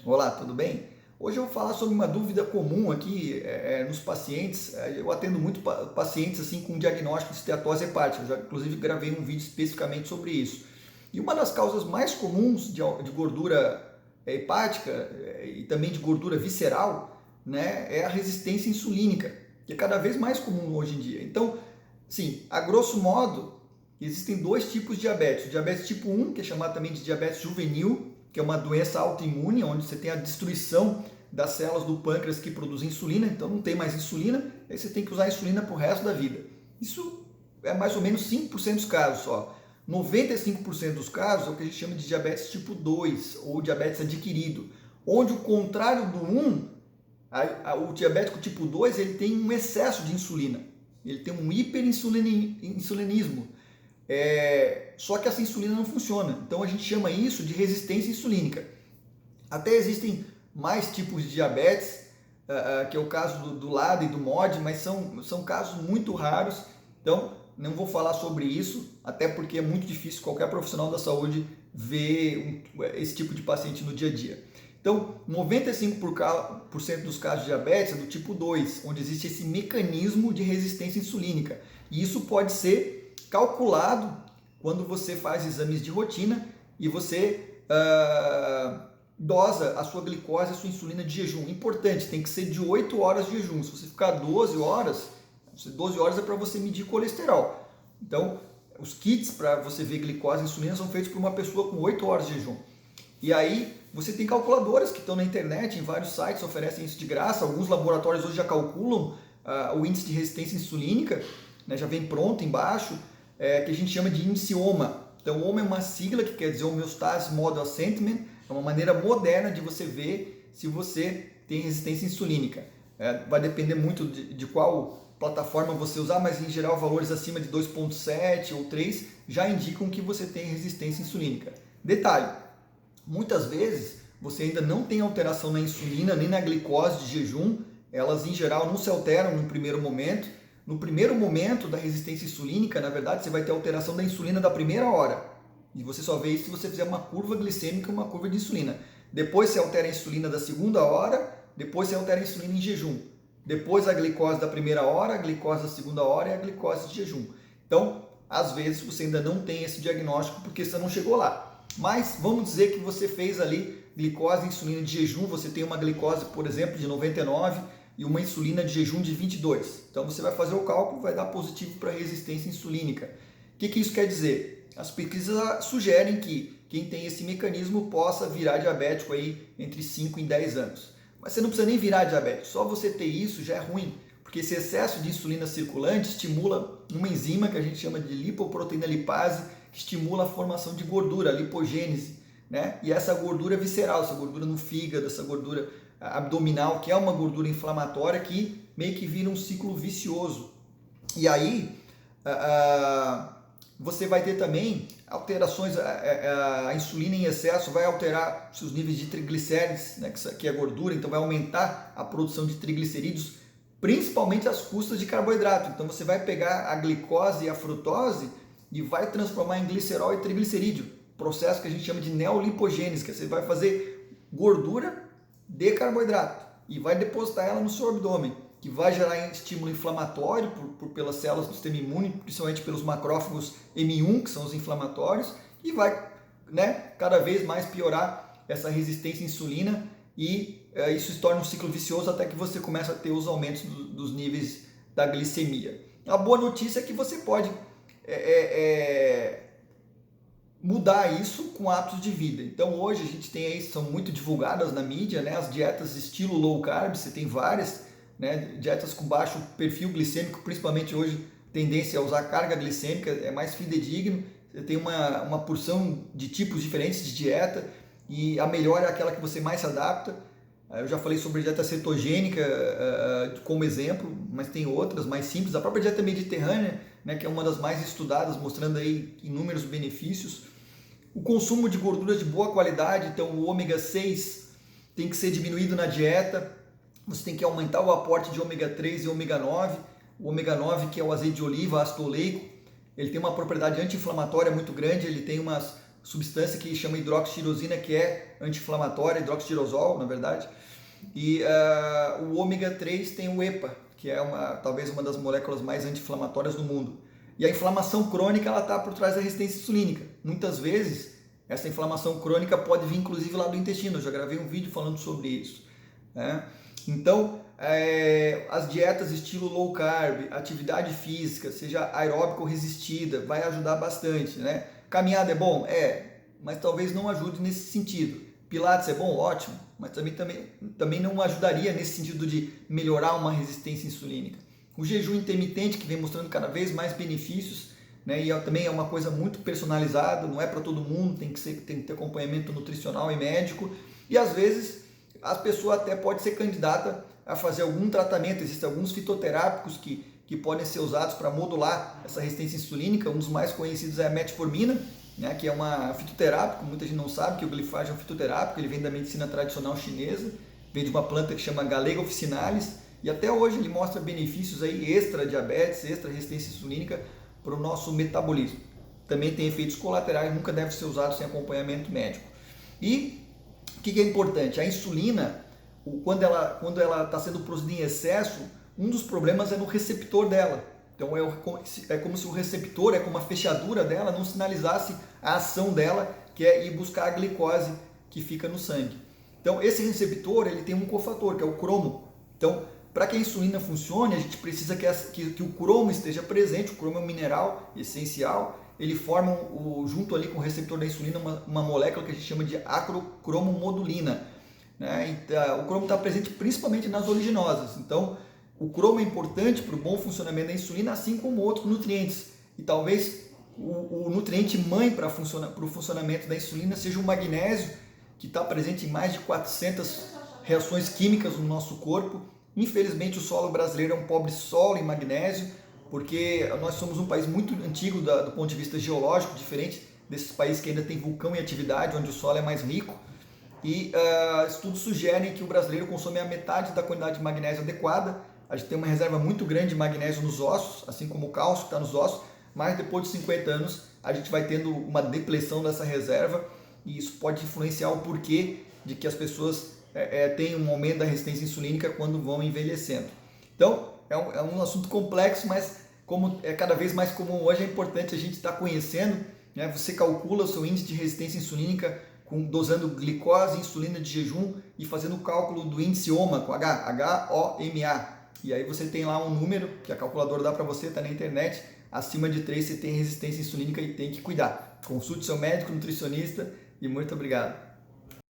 Olá, tudo bem? Hoje eu vou falar sobre uma dúvida comum aqui nos pacientes. Eu atendo muito pacientes assim com diagnóstico de esteatose hepática. Eu já inclusive gravei um vídeo especificamente sobre isso. E uma das causas mais comuns de gordura hepática e também de gordura visceral, né, é a resistência insulínica, que é cada vez mais comum hoje em dia. Então, sim, a grosso modo, existem dois tipos de diabetes. O diabetes tipo 1, que é chamado também de diabetes juvenil, que é uma doença autoimune, onde você tem a destruição das células do pâncreas que produzem insulina, então não tem mais insulina, aí você tem que usar a insulina para o resto da vida. Isso é mais ou menos 5% dos casos só. 95% dos casos é o que a gente chama de diabetes tipo 2, ou diabetes adquirido, onde o contrário do 1, o diabético tipo 2, ele tem um excesso de insulina, ele tem um hiperinsulinismo. Só que essa insulina não funciona, então a gente chama isso de resistência insulínica. Até existem mais tipos de diabetes, que é o caso do LADA e do MOD, mas são casos muito raros, então não vou falar sobre isso, até porque é muito difícil qualquer profissional da saúde ver esse tipo de paciente no dia a dia. Então, 95% dos casos de diabetes é do tipo 2, onde existe esse mecanismo de resistência insulínica, e isso pode ser calculado quando você faz exames de rotina e você dosa a sua glicose, a sua insulina de jejum. Importante, tem que ser de 8 horas de jejum. Se você ficar 12 horas é para você medir colesterol. Então, os kits para você ver glicose e insulina são feitos por uma pessoa com 8 horas de jejum. E aí, você tem calculadoras que estão na internet, em vários sites oferecem isso de graça. Alguns laboratórios hoje já calculam o índice de resistência insulínica, né, já vem pronto embaixo, que a gente chama de índice OMA. Então, OMA é uma sigla que quer dizer Homeostasis Model Assessment, é uma maneira moderna de você ver se você tem resistência insulínica. Vai depender muito de qual plataforma você usar, mas em geral valores acima de 2,7 ou 3 já indicam que você tem resistência insulínica. Detalhe, muitas vezes você ainda não tem alteração na insulina nem na glicose de jejum, elas em geral não se alteram no primeiro momento. No primeiro momento da resistência insulínica, na verdade, você vai ter alteração da insulina da primeira hora. E você só vê isso se você fizer uma curva glicêmica e uma curva de insulina. Depois você altera a insulina da segunda hora, depois você altera a insulina em jejum. Depois a glicose da primeira hora, a glicose da segunda hora e a glicose de jejum. Então, às vezes você ainda não tem esse diagnóstico porque você não chegou lá. Mas vamos dizer que você fez ali glicose e insulina de jejum, você tem uma glicose, por exemplo, de 99 e uma insulina de jejum de 22. Então você vai fazer o cálculo, vai dar positivo para resistência insulínica. O que isso quer dizer? As pesquisas sugerem que quem tem esse mecanismo possa virar diabético aí entre 5 e 10 anos. Mas você não precisa nem virar diabético, só você ter isso já é ruim, porque esse excesso de insulina circulante estimula uma enzima que a gente chama de lipoproteína lipase, que estimula a formação de gordura, a lipogênese, né? E essa gordura visceral, essa gordura no fígado, essa gordura abdominal, que é uma gordura inflamatória que meio que vira um ciclo vicioso. E aí você vai ter também alterações, a insulina em excesso vai alterar seus níveis de triglicérides, né, que é gordura, então vai aumentar a produção de triglicerídeos, principalmente às custas de carboidrato. Então você vai pegar a glicose e a frutose e vai transformar em glicerol e triglicerídeo, processo que a gente chama de neolipogênese, que você vai fazer gordura de carboidrato e vai depositar ela no seu abdômen, que vai gerar estímulo inflamatório pelas células do sistema imune, principalmente pelos macrófagos M1, que são os inflamatórios, e vai, né, cada vez mais piorar essa resistência à insulina e isso se torna um ciclo vicioso até que você começa a ter os aumentos dos níveis da glicemia. A boa notícia é que você pode mudar isso com hábitos de vida. Então hoje a gente tem aí, são muito divulgadas na mídia, né, as dietas estilo low carb, você tem várias, né, dietas com baixo perfil glicêmico, principalmente hoje tendência a usar carga glicêmica, é mais fidedigno, você tem uma porção de tipos diferentes de dieta e a melhor é aquela que você mais se adapta. Eu já falei sobre dieta cetogênica como exemplo, mas tem outras mais simples, a própria dieta mediterrânea, né, que é uma das mais estudadas, mostrando aí inúmeros benefícios. O consumo de gorduras de boa qualidade, então o ômega 6 tem que ser diminuído na dieta, você tem que aumentar o aporte de ômega 3 e ômega 9, o ômega 9 que é o azeite de oliva, ácido oleico, ele tem uma propriedade anti-inflamatória muito grande, ele tem substância que chama hidroxitirosina, que é anti-inflamatória, hidroxitirosol, na verdade. E o ômega 3 tem o EPA, que é talvez uma das moléculas mais anti-inflamatórias do mundo. E a inflamação crônica está por trás da resistência insulínica. Muitas vezes, essa inflamação crônica pode vir inclusive lá do intestino. Eu já gravei um vídeo falando sobre isso, né? Então, as dietas estilo low carb, atividade física, seja aeróbica ou resistida, vai ajudar bastante, né? Caminhada é bom? Mas talvez não ajude nesse sentido. Pilates é bom? Ótimo, mas também não ajudaria nesse sentido de melhorar uma resistência insulínica. O jejum intermitente, que vem mostrando cada vez mais benefícios, né? E também é uma coisa muito personalizada, não é para todo mundo, tem que ter acompanhamento nutricional e médico, e às vezes a pessoa até pode ser candidata a fazer algum tratamento. Existem alguns fitoterápicos que podem ser usados para modular essa resistência insulínica. Um dos mais conhecidos é a metformina, né, que é uma fitoterápico. Muita gente não sabe que o glifage é um fitoterápico, ele vem da medicina tradicional chinesa, vem de uma planta que chama Galega officinalis, e até hoje ele mostra benefícios aí extra diabetes, extra resistência insulínica para o nosso metabolismo. Também tem efeitos colaterais, nunca deve ser usado sem acompanhamento médico. E o que é importante? A insulina, quando ela está sendo produzida em excesso, um dos problemas é no receptor dela. Então é como se o receptor, como a fechadura dela, não sinalizasse a ação dela, que é ir buscar a glicose que fica no sangue. Então esse receptor ele tem um cofator, que é o cromo. Então para que a insulina funcione, a gente precisa que o cromo esteja presente. O cromo é um mineral essencial. Ele forma, junto ali com o receptor da insulina, uma molécula que a gente chama de acrocromomodulina, né? Então, o cromo está presente principalmente nas oleaginosas. Então, o cromo é importante para o bom funcionamento da insulina, assim como outros nutrientes. E talvez o nutriente mãe para o funcionamento da insulina seja o magnésio, que está presente em mais de 400 reações químicas no nosso corpo. Infelizmente, o solo brasileiro é um pobre solo em magnésio, porque nós somos um país muito antigo do ponto de vista geológico, diferente desses países que ainda tem vulcão em atividade, onde o solo é mais rico. E estudos sugerem que o brasileiro consome a metade da quantidade de magnésio adequada. A gente tem uma reserva muito grande de magnésio nos ossos, assim como o cálcio que está nos ossos, mas depois de 50 anos a gente vai tendo uma depleção dessa reserva, e isso pode influenciar o porquê de que as pessoas têm um aumento da resistência insulínica quando vão envelhecendo. Então, é um assunto complexo, mas como é cada vez mais comum hoje, é importante a gente estar conhecendo, né? Você calcula o seu índice de resistência insulínica dosando glicose, insulina de jejum e fazendo o cálculo do índice HOMA, com H-O-M-A. E aí você tem lá um número que a calculadora dá para você, está na internet. Acima de 3 você tem resistência insulínica e tem que cuidar. Consulte seu médico, nutricionista, e muito obrigado.